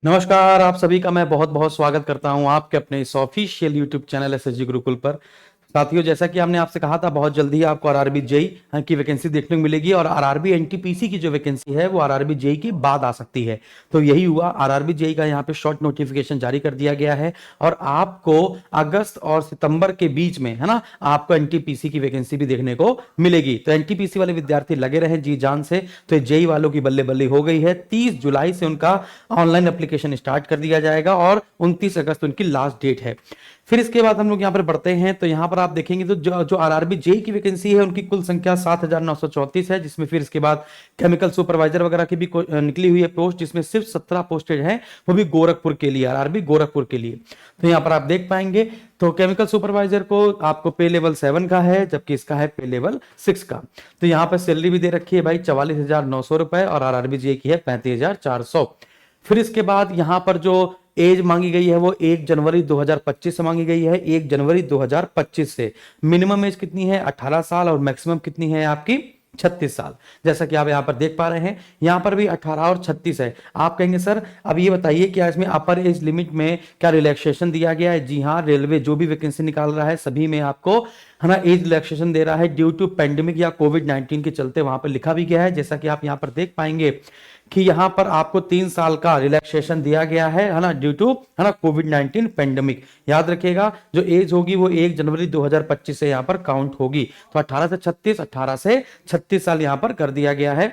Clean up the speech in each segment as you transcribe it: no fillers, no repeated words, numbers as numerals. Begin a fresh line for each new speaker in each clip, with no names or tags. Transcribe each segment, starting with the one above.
नमस्कार, आप सभी का मैं बहुत बहुत स्वागत करता हूं आपके अपने इस official YouTube channel SSG Gurukul पर। साथियों, जैसा कि हमने आपसे कहा था, बहुत जल्दी आपको आरआरबी जेईई की वैकेंसी देखने को मिलेगी और आरआरबी एनटीपीसी की जो वैकेंसी है वो आरआरबी जेईई के बाद आ सकती है। तो यही हुआ, आरआरबी जेईई का यहाँ पे शॉर्ट नोटिफिकेशन जारी कर दिया गया है और आपको अगस्त और सितंबर के बीच में, है ना, आपको एनटीपीसी की वैकेंसी भी देखने को मिलेगी। तो एनटीपीसी वाले विद्यार्थी लगे रहे जी जान से। तो जेईई वालों की बल्ले बल्ले हो गई है। 30 जुलाई से उनका ऑनलाइन एप्लीकेशन स्टार्ट कर दिया जाएगा और 29 अगस्त उनकी लास्ट डेट है। फिर इसके बाद हम लोग यहाँ पर बढ़ते हैं तो यहाँ पर आप देखेंगे तो जो आरआरबी जेईई की वैकेंसी है उनकी कुल संख्या 7,934 है, जिसमें फिर इसके बाद केमिकल सुपरवाइजर वगैरह की भी निकली हुई है पोस्ट, जिसमें सिर्फ 17 पोस्टेड हैं, वो भी गोरखपुर के लिए, आरआरबी गोरखपुर के लिए। तो यहाँ पर आप देख पाएंगे तो केमिकल सुपरवाइजर को आपको पे लेवल 7 का है, जबकि इसका है पे लेवल 6 का। तो यहाँ पर सैलरी भी दे रखी है भाई 44,900 रुपए और आरआरबी जेईई की है 35,400। फिर इसके बाद यहां पर जो एज मांगी गई है वो 1 जनवरी 2025 से मांगी गई है, 1 जनवरी 2025 से। मिनिमम एज कितनी है? 18 साल और मैक्सिमम कितनी है आपकी? 36 साल। जैसा कि आप यहां पर देख पा रहे हैं, यहां पर भी 18 और 36 है। आप कहेंगे सर अब ये बताइए क्या इसमें अपर एज लिमिट में क्या रिलैक्सेशन दिया गया है? जी हाँ, रेलवे जो भी वैकेंसी निकाल रहा है सभी में आपको, है ना, एज रिलैक्सेशन दे रहा है ड्यू टू पेंडेमिक या कोविड-19 के चलते। वहां पर लिखा भी गया है, जैसा कि आप यहां पर देख पाएंगे कि यहां पर आपको 3 साल का रिलैक्सेशन दिया गया है ना, ड्यू टू, है ना, कोविड-19 पेंडेमिक। याद रखिएगा जो एज होगी वो 1 जनवरी 2025 से यहां पर काउंट होगी। तो 18 से 36, 18 से 36 साल यहां पर कर दिया गया है,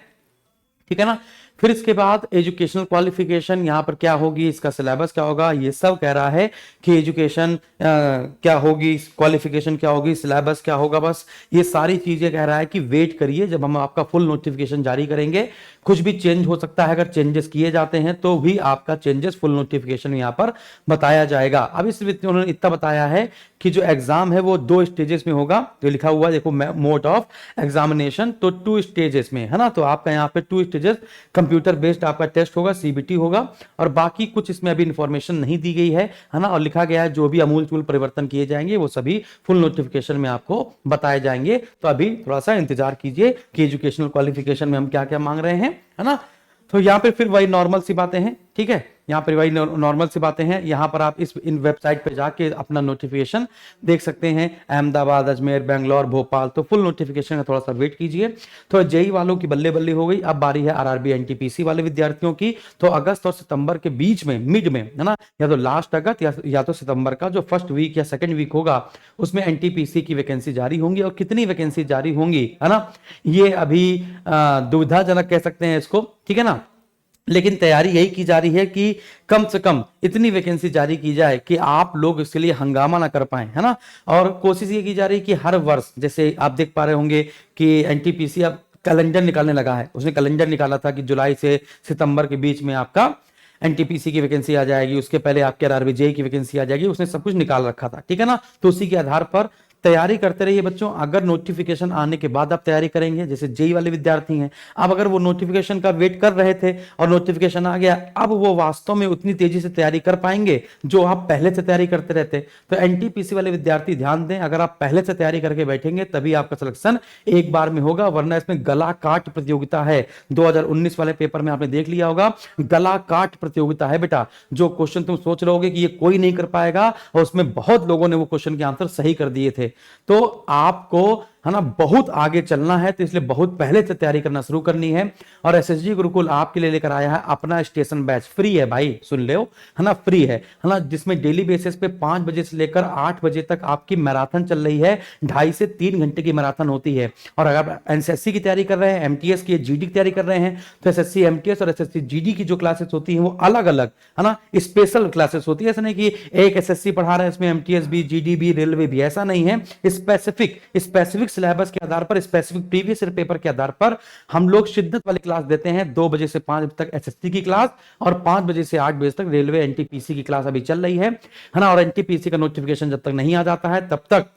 ठीक है ना। फिर इसके बाद एजुकेशनल क्वालिफिकेशन यहां पर क्या होगी, इसका सिलेबस क्या होगा, ये सब कह रहा है कि एजुकेशन क्या होगी, क्वालिफिकेशन क्या होगी, सिलेबस क्या होगा, बस ये सारी चीजें कह रहा है कि वेट करिए, जब हम आपका फुल नोटिफिकेशन जारी करेंगे कुछ भी चेंज हो सकता है। अगर चेंजेस किए जाते हैं तो भी आपका चेंजेस फुल नोटिफिकेशन यहां पर बताया जाएगा। अब इस उन्होंने इतना बताया है कि जो एग्जाम है वो 2 स्टेजेस में होगा। तो लिखा हुआ देखो मोड ऑफ एग्जामिनेशन, तो 2 स्टेजेस में, है ना। तो आपका यहाँ पे 2 स्टेजेस कंप्यूटर बेस्ड आपका टेस्ट होगा, सीबीटी होगा, और बाकी कुछ इसमें अभी इंफॉर्मेशन नहीं दी गई है ना। और लिखा गया है जो भी अमूलचूल परिवर्तन किए जाएंगे वो सभी फुल नोटिफिकेशन में आपको बताए जाएंगे। तो अभी थोड़ा सा इंतजार कीजिए कि एजुकेशनल क्वालिफिकेशन में हम क्या क्या मांग रहे हैं, है ना। तो यहां पे फिर वही नॉर्मल सी बातें हैं, ठीक है, यहाँ पर वही नॉर्मल सी बातें हैं। यहाँ पर आप इन वेबसाइट पे जाके अपना नोटिफिकेशन देख सकते हैं, अहमदाबाद, अजमेर, बेंगलोर, भोपाल। तो फुल नोटिफिकेशन का थोड़ा सा वेट कीजिए। तो जेईई वालों की बल्ले बल्ले हो गई, अब बारी है आरआरबी एनटीपीसी वाले विद्यार्थियों की। तो अगस्त और सितंबर के बीच में, मिड में, है ना, या तो लास्ट अगस्त या तो सितंबर का जो फर्स्ट वीक या सेकंड वीक होगा उसमें एनटीपीसी की वैकेंसी जारी होंगी। और कितनी वैकेंसी जारी होंगी, है ना, ये अभी दुविधाजनक कह सकते हैं इसको, ठीक है ना। लेकिन तैयारी यही की जा रही है कि कम से कम इतनी वैकेंसी जारी की जाए कि आप लोग इसके लिए हंगामा ना कर पाए, है ना। और कोशिश ये की जा रही है कि हर वर्ष, जैसे आप देख पा रहे होंगे कि एनटीपीसी अब कैलेंडर निकालने लगा है। उसने कैलेंडर निकाला था कि जुलाई से सितंबर के बीच में आपका एनटीपीसी की वैकेंसी आ जाएगी, उसके पहले आपके आरआरबी जेईई की वैकेंसी आ जाएगी। उसने सब कुछ निकाल रखा था, ठीक है ना। तो उसी के आधार पर तैयारी करते रहिए बच्चों। अगर नोटिफिकेशन आने के बाद आप तैयारी करेंगे, जैसे जेईई वाले विद्यार्थी हैं, अब अगर वो नोटिफिकेशन का वेट कर रहे थे और नोटिफिकेशन आ गया, अब वो वास्तव में उतनी तेजी से तैयारी कर पाएंगे जो आप पहले से तैयारी करते रहते। तो एनटीपीसी वाले विद्यार्थी ध्यान दें, अगर आप पहले से तैयारी करके बैठेंगे तभी आपका सिलेक्शन एक बार में होगा, वरना इसमें गला काट प्रतियोगिता है। 2019 वाले पेपर में आपने देख लिया होगा, गला काट प्रतियोगिता है बेटा। जो क्वेश्चन तुम सोच रहे होगे कि ये कोई नहीं कर पाएगा, और उसमें बहुत लोगों ने वो क्वेश्चन के आंसर सही कर दिए थे। तो आपको, है ना, बहुत आगे चलना है, तो इसलिए बहुत पहले से तैयारी करना शुरू करनी है। और एसएसजी गुरुकुल आपके लिए लेकर आया है अपना स्टेशन बैच, फ्री है भाई, सुन ले, है ना, फ्री है ना, जिसमें डेली बेसिस पे 5 बजे से लेकर 8 बजे तक आपकी मैराथन चल रही है। 2.5 से 3 घंटे की मैराथन होती है। और अगर आप एसएससी की तैयारी कर रहे हैं, एमटीएस की, जीडी की तैयारी कर रहे हैं, तो एसएससी एमटीएस और एसएससी जीडी की जो क्लासेस होती हैं वो अलग अलग, है ना, स्पेशल क्लासेस होती है। ऐसा नहीं कि एक एसएससी पढ़ा रहे हैं इसमें एमटीएस भी, जीडी भी, रेलवे भी, ऐसा नहीं है। स्पेसिफिक सिलेबस के आधार पर, स्पेसिफिक प्रीवियस ईयर पेपर के आधार पर हम लोग शिद्दत वाली क्लास देते हैं। 2 बजे से 5 बजे तक एसएससी की क्लास और 5 बजे से 8 बजे तक रेलवे एनटीपीसी की क्लास अभी चल रही है ना। और एनटीपीसी का नोटिफिकेशन जब तक नहीं आ जाता है तब तक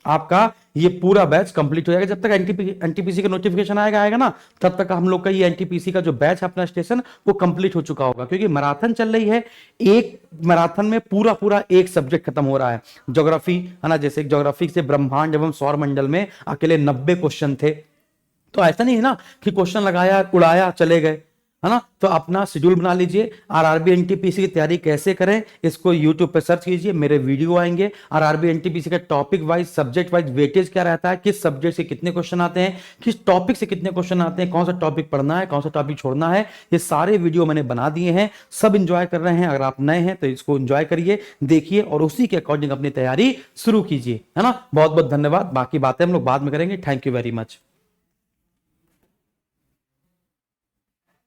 आपका ये पूरा बैच कंप्लीट हो जाएगा। जब तक एनटीपीसी का नोटिफिकेशन आएगा ना, तब तक हम लोग का ये एनटीपीसी का जो बैच है अपना स्टेशन वो कंप्लीट हो चुका होगा, क्योंकि मैराथन चल रही है। एक मैराथन में पूरा एक सब्जेक्ट खत्म हो रहा है। ज्योग्राफी, है ना, जैसे ज्योग्राफी से ब्रह्मांड एवं सौर मंडल में अकेले 90 क्वेश्चन थे। तो ऐसा नहीं है ना कि क्वेश्चन लगाया, उड़ाया, चले गए। है ना। तो अपना शेड्यूल बना लीजिए, आरआरबी एनटीपीसी की तैयारी कैसे करें इसको यूट्यूब पे सर्च कीजिए, मेरे वीडियो आएंगे। आरआरबी एनटीपीसी का topic wise, subject wise weightage क्या रहता है, किस सब्जेक्ट से कितने क्वेश्चन आते हैं, किस टॉपिक से कितने क्वेश्चन आते हैं, कौन सा टॉपिक पढ़ना है, कौन सा टॉपिक छोड़ना है, ये सारे वीडियो मैंने बना दिए हैं। सब इंजॉय कर रहे हैं, अगर आप नए हैं तो इसको इंजॉय करिए, देखिए और उसी के अकॉर्डिंग अपनी तैयारी शुरू कीजिए, है ना। बहुत बहुत धन्यवाद, बाकी बातें हम लोग बाद में करेंगे। Thank you very much.